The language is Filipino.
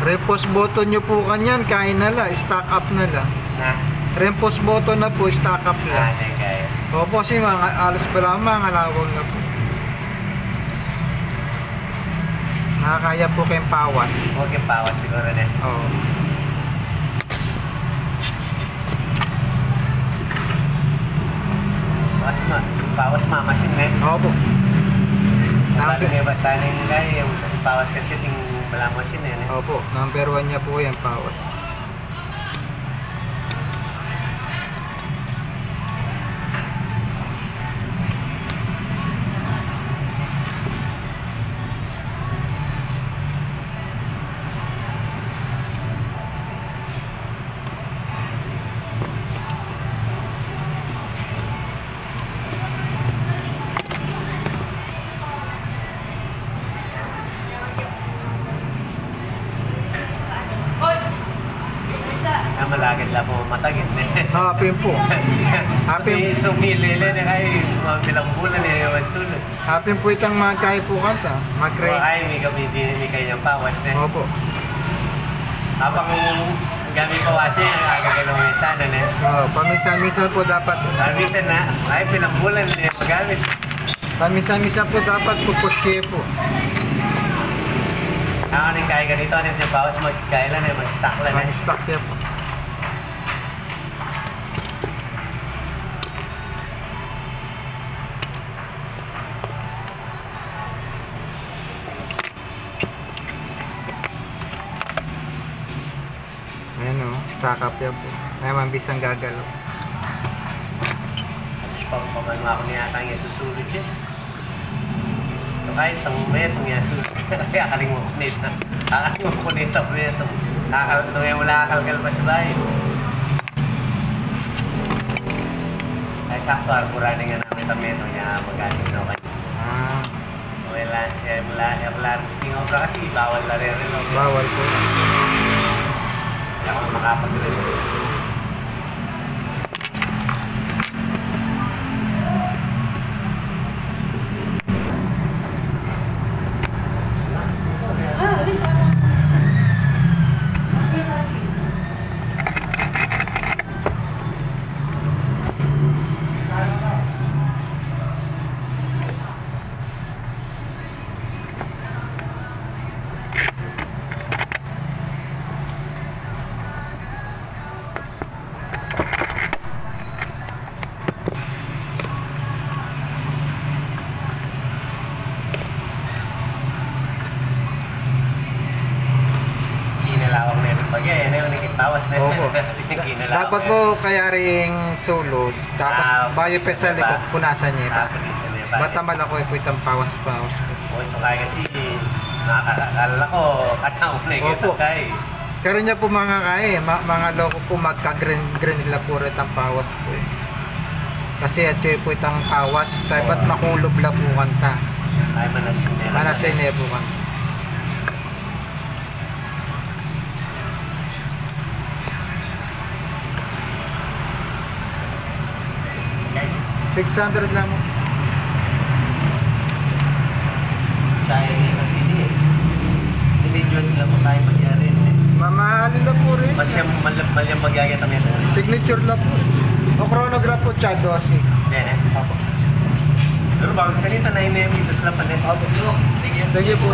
Repost button nyo po kanyan, kain na la, stock up na la. Na? Repost button na po, stock up la. Kaya. Opo, si mga alas pa lang, mga lawang na po. Nakakaya po kayong pawas. Okay, pawas siguro na. Oo. Pawas mamasin na. Opo. Bago nga ba sana yung gaya, yung pawas kasi ting balamasin eh. Opo, number 1 niya po yan, pawas. Malagad lang po matagit eh. Hapin po. Hapin. Sumilili na kayo, mga bilang bulan eh, yung sunod. Hapin po itang magkaya po kanta. Mag-rate. Ay, may kayo yung pawas na. Opo. Habang gamit pawas eh, agagalaw yung sana na. Oo, paminsan-minsan po dapat. Paminsan na, ay bilang bulan eh, magamit. Paminsan-minsan po dapat pupushye po. Ano yung kaya ganito, ano yung pawas, magkaya lang eh, mag-stock lang eh. Mag-stock niya po. Ayan o, stock up yan po. Ay, mambisang gagalaw. Tapos pang ako niya yata yung susulit yun. So kahit itong metong yung susulit, kaya akaling mo nito. Akaling mo nito, metong. Nung yung wala akalkal pa sa bahay. Ay sakto, arpuranin nga namin itong metong niya magaling no kayo. Ah, Wala tingog ka kasi bawal na rin. bawal po. Hindi ako makapag-rin. Tawas na Opo. Dapat po kaya ring sulod, tapos bayo pa sa likod, punasan niya pa. Bata malako po itang pawas-pawas. So kaya kasi nakakakala ko kataon na Opo. kita kay. Kaya niya po mga kaya, mga loko po magka-green nila po rin ang pawas po eh. Kasi ito po itang pawas, dapat makulob la po kanta. Ay manasin niya. Manasin niya po kanta. $600 lang mo. Tayo niya kasi hindi. Individual sila po tayo magyari. Mamahali lang po rin. Mas yung malyang magyari kami. Signature lang po. O chronograph po, Chad Dossi. Hindi eh. Opo. Pero bakit kanina na yung dito sila pa din. Opo. Thank you po.